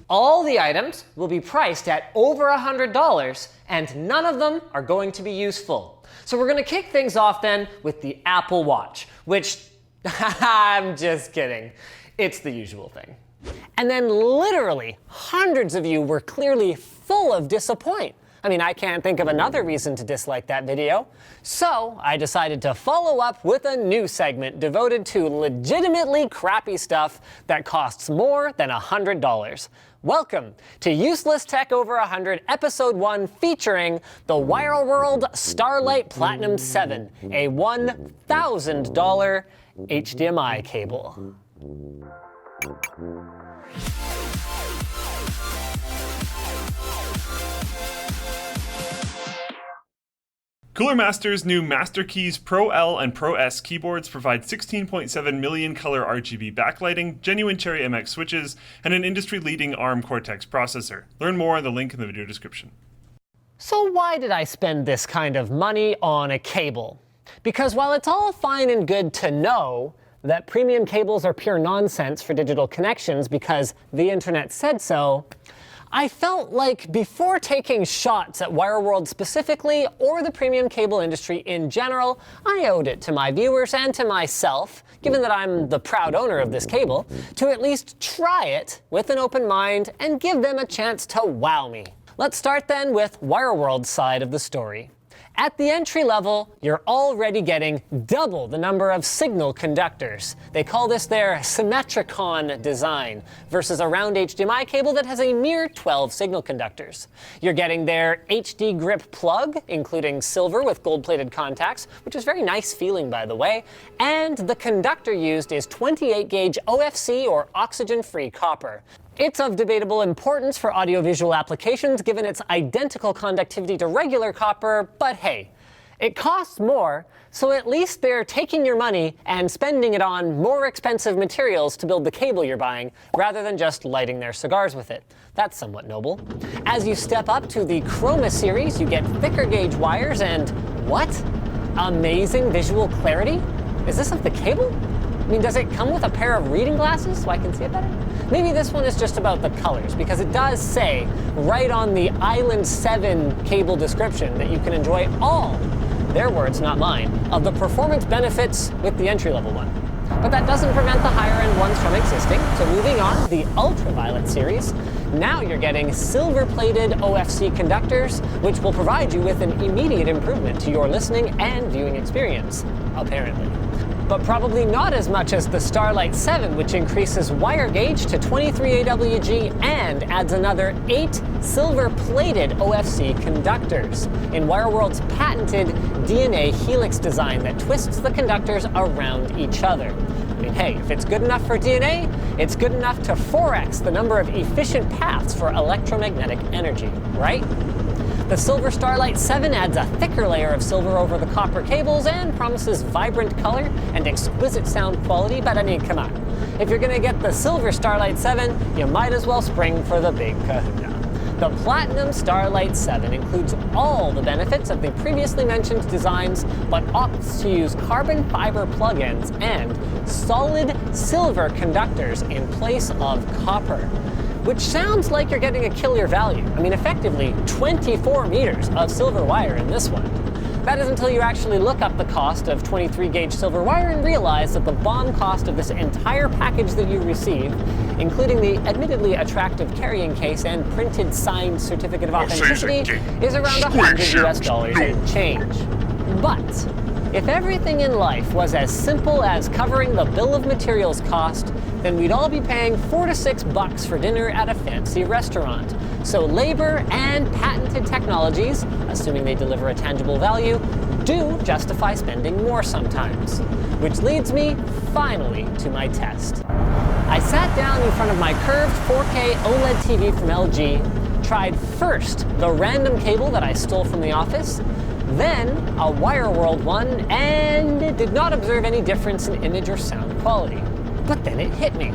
All the items will be priced at over $100, and none of them are going to be useful. So we're going to kick things off then with the Apple Watch, which, I'm just kidding, it's the usual thing. And then literally hundreds of you were clearly full of disappointment. I mean, I can't think of another reason to dislike that video. So I decided to follow up with a new segment devoted to legitimately crappy stuff that costs more than $100. Welcome to Useless Tech Over 100, Episode 1, featuring the WireWorld Starlight Platinum 7, a $1,000 HDMI cable. Cooler Master's new Master Keys Pro L and Pro S keyboards provide 16.7 million color RGB backlighting, genuine Cherry MX switches, and an industry-leading ARM Cortex processor. Learn more on the link in the video description. So why did I spend this kind of money on a cable? Because while it's all fine and good to know that premium cables are pure nonsense for digital connections because the internet said so, I felt like before taking shots at WireWorld specifically, or the premium cable industry in general, I owed it to my viewers and to myself, given that I'm the proud owner of this cable, to at least try it with an open mind and give them a chance to wow me. Let's start then with WireWorld's side of the story. At the entry level, you're already getting double the number of signal conductors. They call this their Symmetricon design, versus a round HDMI cable that has a mere 12 signal conductors. You're getting their HD grip plug, including silver with gold-plated contacts, which is very nice feeling, by the way, and the conductor used is 28-gauge OFC or oxygen-free copper. It's of debatable importance for audiovisual applications given its identical conductivity to regular copper, but hey, it costs more, so at least they're taking your money and spending it on more expensive materials to build the cable you're buying, rather than just lighting their cigars with it. That's somewhat noble. As you step up to the Chroma series, you get thicker gauge wires and, what? Amazing visual clarity? Is this of the cable? I mean, does it come with a pair of reading glasses so I can see it better? Maybe this one is just about the colors, because it does say right on the Island 7 cable description that you can enjoy all, their words, not mine, of the performance benefits with the entry-level one. But that doesn't prevent the higher-end ones from existing, so moving on, the Ultraviolet series. Now you're getting silver-plated OFC conductors, which will provide you with an immediate improvement to your listening and viewing experience, apparently. But probably not as much as the Starlight 7, which increases wire gauge to 23 AWG and adds another 8 silver-plated OFC conductors in WireWorld's patented DNA helix design that twists the conductors around each other. I mean, hey, if it's good enough for DNA, it's good enough to 4x the number of efficient paths for electromagnetic energy, right? The Silver Starlight 7 adds a thicker layer of silver over the copper cables and promises vibrant color and exquisite sound quality, but I mean, come on. If you're gonna get the Silver Starlight 7, you might as well spring for the big kahuna. The Platinum Starlight 7 includes all the benefits of the previously mentioned designs, but opts to use carbon fiber plug-ins and solid silver conductors in place of copper. Which sounds like you're getting a killer value. I mean, effectively 24 meters of silver wire in this one. That is until you actually look up the cost of 23-gauge silver wire and realize that the BOM cost of this entire package that you receive, including the admittedly attractive carrying case and printed signed certificate of authenticity, is around $100 and change. But if everything in life was as simple as covering the bill of materials cost, then we'd all be paying $4 to $6 for dinner at a fancy restaurant. So labor and patented technologies, assuming they deliver a tangible value, do justify spending more sometimes. Which leads me, finally, to my test. I sat down in front of my curved 4K OLED TV from LG, tried first the random cable that I stole from the office, then a WireWorld one, and did not observe any difference in image or sound quality. But then it hit me.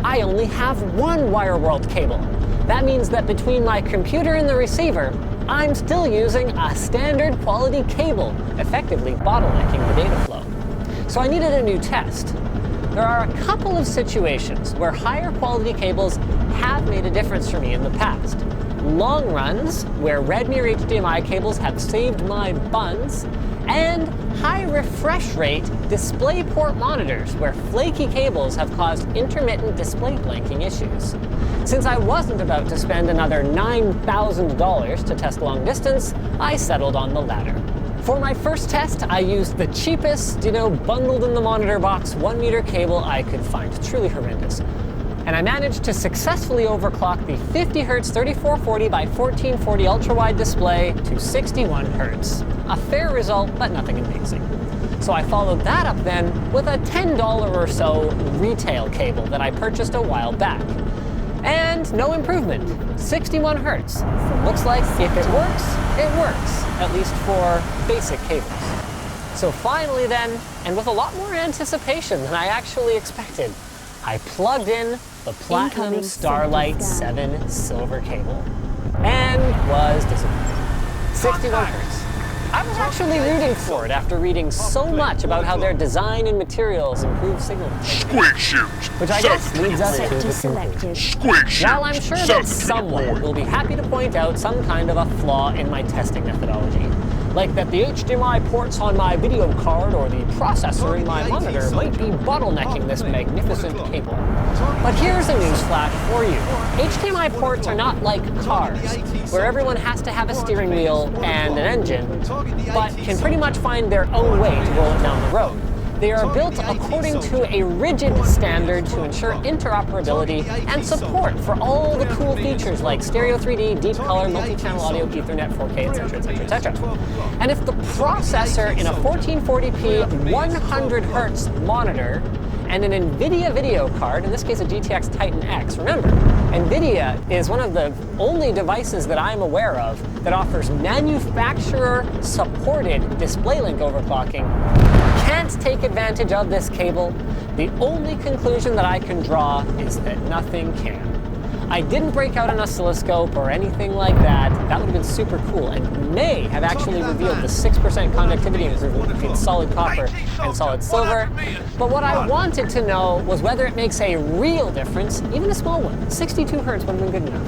I only have one WireWorld cable. That means that between my computer and the receiver, I'm still using a standard quality cable, effectively bottlenecking the data flow. So I needed a new test. There are a couple of situations where higher quality cables have have made a difference for me in the past. Long runs, where red mirror HDMI cables have saved my buns, and high refresh rate DisplayPort monitors, where flaky cables have caused intermittent display blinking issues. Since I wasn't about to spend another $9,000 to test long distance, I settled on the latter. For my first test, I used the cheapest, bundled in the monitor box 1 meter cable I could find. Truly horrendous. And I managed to successfully overclock the 50 Hz 3440 by 1440 ultra-wide display to 61 Hz. A fair result, but nothing amazing. So I followed that up then with a $10 or so retail cable that I purchased a while back. And no improvement, 61 Hz. Looks like if it works, at least for basic cables. So finally then, and with a lot more anticipation than I actually expected, I plugged in the Platinum Starlight 7 silver cable and was disappointed. 61 Hz. I was actually rooting for it after reading so much about how their design and materials improve signal integrity. Squeak shoot! Which I guess leads us to the conclusion. Squeak shoot! While I'm sure that someone will be happy to point out some kind of a flaw in my testing methodology, like that the HDMI ports on my video card or the processor in my monitor might be bottlenecking this magnificent cable. But here's a newsflash for you. HDMI ports are not like cars, where everyone has to have a steering wheel and an engine, but can pretty much find their own way to roll it down the road. They are built according to a rigid standard to ensure interoperability and support for all the cool features like stereo 3D, deep color, multi-channel audio, Ethernet, 4K, etc., etc., etc. And if the processor in a 1440p 100 Hz monitor and an NVIDIA video card, in this case a GTX Titan X. Remember, NVIDIA is one of the only devices that I'm aware of that offers manufacturer-supported display link overclocking. Can't take advantage of this cable. The only conclusion that I can draw is that nothing can. I didn't break out an oscilloscope or anything like that. That would have been super cool and may have actually revealed the 6% conductivity improvement between solid copper and solid silver. But what I wanted to know was whether it makes a real difference, even a small one, 62 Hz would have been good enough,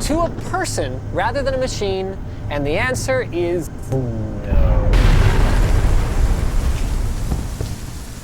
to a person rather than a machine, and the answer is no.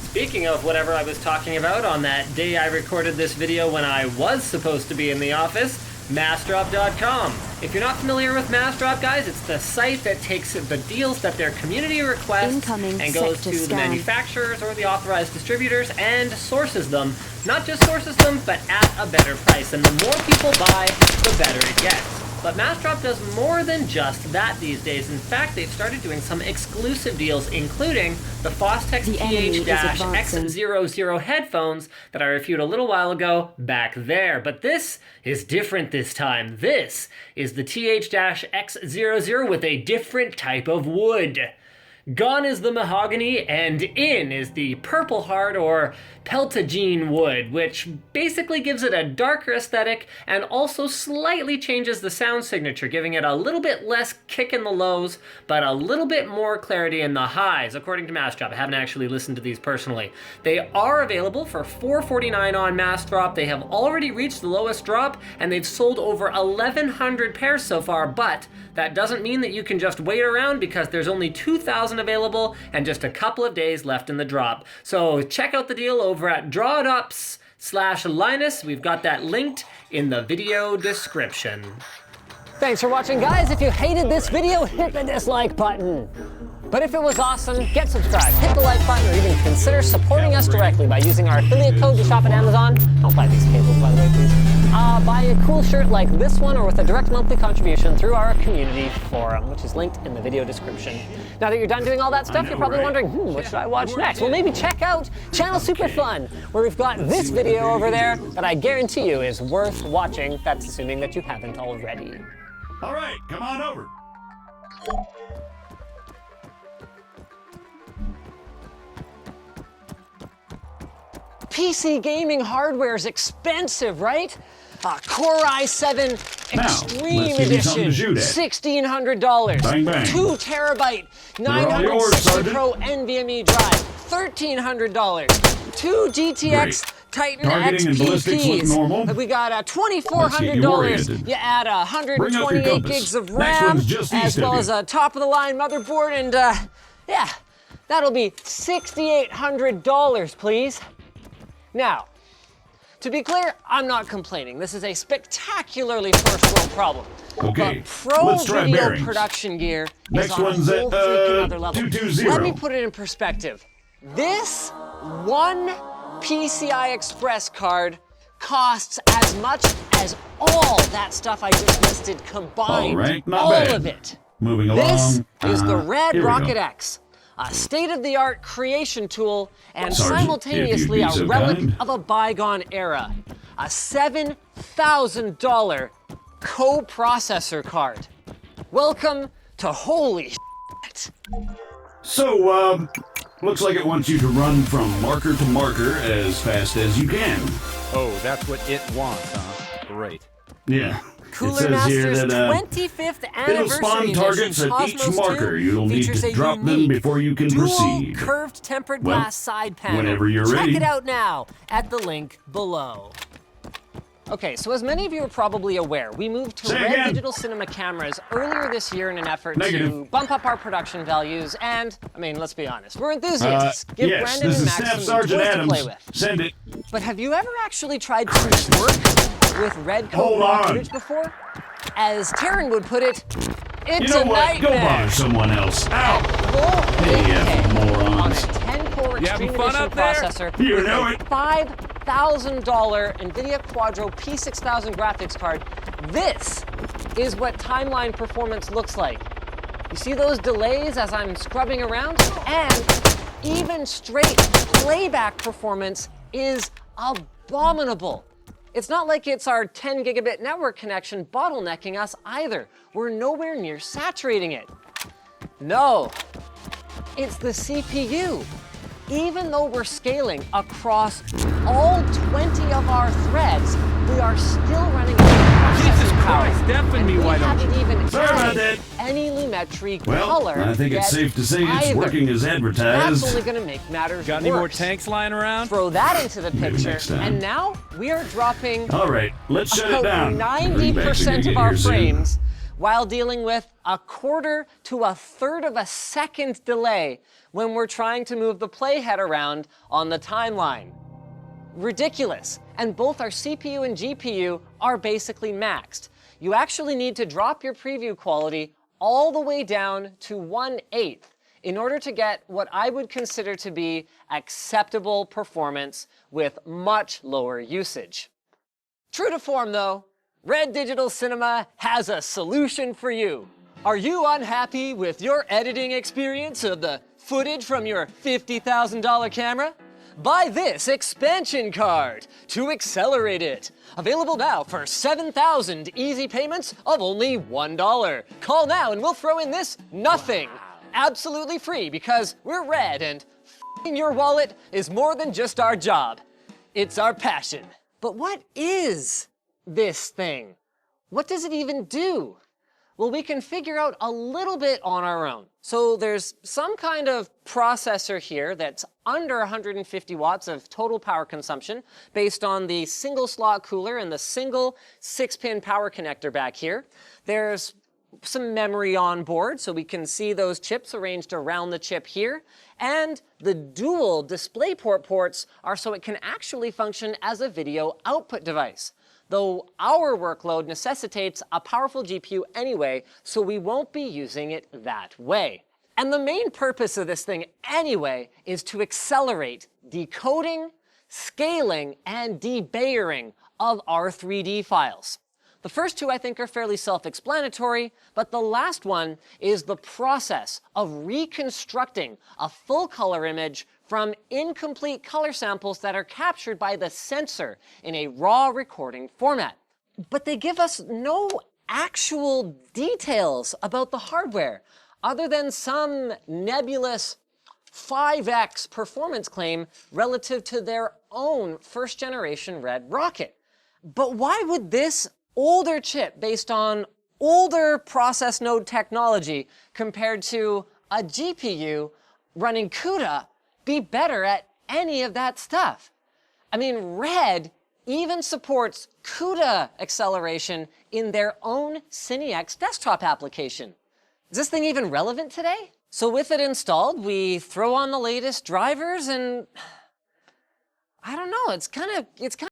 Speaking of whatever I was talking about on that day I recorded this video when I was supposed to be in the office, massdrop.com. If you're not familiar with Massdrop, guys, it's the site that takes the deals that their community requests and goes to the manufacturers or the authorized distributors and sources them. Not just sources them, but at a better price. And the more people buy, the better it gets. But Massdrop does more than just that these days. In fact, they've started doing some exclusive deals, including the Fostex TH-X00 headphones that I reviewed a little while ago back there. But this is different this time. This is the TH-X00 with a different type of wood. Gone is the mahogany, and in is the purple heart or peltagene wood, which basically gives it a darker aesthetic and also slightly changes the sound signature, giving it a little bit less kick in the lows, but a little bit more clarity in the highs, according to Massdrop. I haven't actually listened to these personally. They are available for $449 on Massdrop. They have already reached the lowest drop, and they've sold over 1,100 pairs so far, but that doesn't mean that you can just wait around because there's only 2,000 available and just a couple of days left in the drop. So check out the deal over at drawitups/Linus. We've got that linked in the video description. Thanks for watching, guys. If you hated this video, hit the dislike button. But if it was awesome, get subscribed, hit the like button, or even consider supporting us directly by using our affiliate code to shop at Amazon. Don't buy these cables, by the way, please. Buy a cool shirt like this one or with a direct monthly contribution through our community forum, which is linked in the video description. Now that you're done doing all that stuff, you're probably wondering, what should I watch next? Well, maybe check out Channel Super Fun, where we've got this video over there that I guarantee you is worth watching. That's assuming that you haven't already. All right, come on over. PC gaming hardware is expensive, right? Core i7 Extreme Edition, $1,600. Bang, bang. 2 terabyte, all yours, 960 Sergeant. Pro NVMe drive, $1,300. 2 GTX Titan Targeting and ballistics look XPPs. normal. We got Let's get you $2,400. oriented. You add Bring up your 128 compass. gigs of Next RAM, one's just as east of well you. as a top-of-the-line motherboard, and yeah, that'll be $6,800, please. Now, to be clear, I'm not complaining. This is a spectacularly first-world problem. Okay, But pro let's try video bearings. production gear Next is on one's a at, whole freaking other level. 220. Let me put it in perspective. This one PCI Express card costs as much as all that stuff I just listed combined. All right, not all bad. of it. Moving This along. is the Red here we Rocket go. X, a state-of-the-art creation tool and Sergeant, simultaneously if a you'd be so relic kind. of a bygone era. A $7,000 co-processor card. Welcome to holy shit. So, looks like it wants you to run from marker to marker as fast as you can. Oh, that's what it wants, huh? Great. Yeah. Cooler it says here Master's that 25th it'll anniversary spawn edition targets at each Cosmos marker. 2 You'll need features to a drop them unique before you can dual proceed. curved tempered Well, glass side panel. whenever you're Check ready. it out now at the link below. Okay, so as many of you are probably aware, we moved to Say Red again. Digital Cinema cameras earlier this year in an effort Negative. to bump up our production values, and, I mean, let's be honest, we're enthusiasts. Give yes, Brandon this and is Max Staff some Sergeant toys to play Adams. with. Send it. But have you ever actually tried to work with Red Coat Hold raw on. footage before? As Taryn would put it, it's You know a what? Go nightmare. bother someone else. Ow! Full Hey, 8K morons. on a 10-core You having Extreme fun Edition up there? processor You with know a it. $5,000 NVIDIA Quadro P6000 graphics card. This is what timeline performance looks like. You see those delays as I'm scrubbing around? And even straight playback performance is abominable. It's not like it's our 10 gigabit network connection bottlenecking us either. We're nowhere near saturating it. No, it's the CPU. Even though we're scaling across all 20 of our threads, we are still running out of Jesus processing power. Christ, deafen And me, we why don't haven't you? even Sorry about added that. any Lumetri Well, color I think it's yet safe to say it's either. working as That's advertised. only going to make matters Got any more worse. tanks lying around? Throw that into the Maybe picture, next time. and now we are dropping All right, let's shut it about down. 90% Get of our here soon. frames while dealing with a quarter to a third of a second delay when we're trying to move the playhead around on the timeline. Ridiculous. And both our CPU and GPU are basically maxed. You actually need to drop your preview quality all the way down to 1/8 in order to get what I would consider to be acceptable performance with much lower usage. True to form though, Red Digital Cinema has a solution for you. Are you unhappy with your editing experience of the footage from your $50,000 camera? Buy this expansion card to accelerate it. Available now for 7,000 easy payments of only $1. Call now and we'll throw in this nothing. Absolutely free because we're Red and f***ing your wallet is more than just our job. It's our passion. But what is this thing? What does it even do? Well, we can figure out a little bit on our own. So there's some kind of processor here that's under 150 watts of total power consumption based on the single slot cooler and the single 6-pin power connector back here. There's some memory on board, so we can see those chips arranged around the chip here. And the dual DisplayPort ports are so it can actually function as a video output device. Though our workload necessitates a powerful GPU anyway, so we won't be using it that way. And the main purpose of this thing anyway is to accelerate decoding, scaling, and debayering of our 3D files. The first two I think are fairly self-explanatory, but the last one is the process of reconstructing a full color image from incomplete color samples that are captured by the sensor in a raw recording format. But they give us no actual details about the hardware, other than some nebulous 5x performance claim relative to their own first-generation Red rocket. But why would this older chip based on older process node technology compared to a GPU running CUDA be better at any of that stuff? I mean, Red even supports CUDA acceleration in their own CineX desktop application. Is this thing even relevant today? So with it installed, we throw on the latest drivers and I don't know, it's kind of